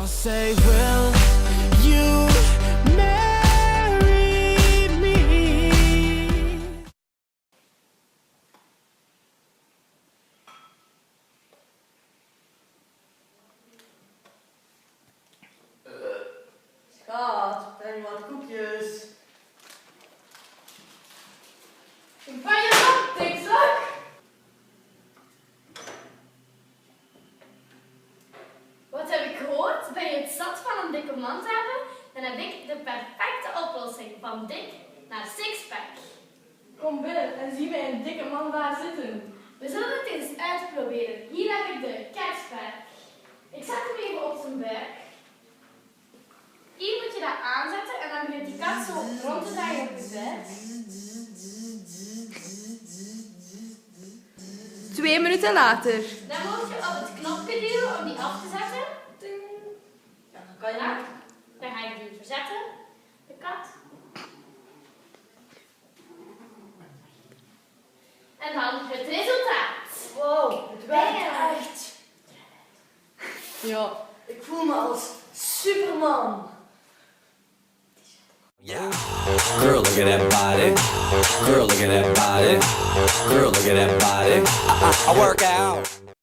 I'll say, will you marry me? Schat, breng wat koekjes. Ik ben je op TikTok. Wat heb ik gehoord? Ben je het zat van een dikke man te hebben? Dan heb ik de perfecte oplossing. Van dik naar sixpack. Kom binnen en zie mij een dikke man daar zitten. We zullen het eens uitproberen. Hier heb ik de kerstpack. Ik zet hem even op zijn buik. Hier moet je dat aanzetten en dan begint die kat zo rond te draaien op je buik. 2 minuten later. Dan moet je op het knopje duwen om die af te zetten. Ding. Ja, dan kan je Ja. naar. Dan ga je die verzetten, de kat. En dan het resultaat. Wow, het Ben je werkt echt. Ja, ik voel me als Superman. Yeah. Girl, look at that body. Girl, look at that body. Girl, look at that body. I work out.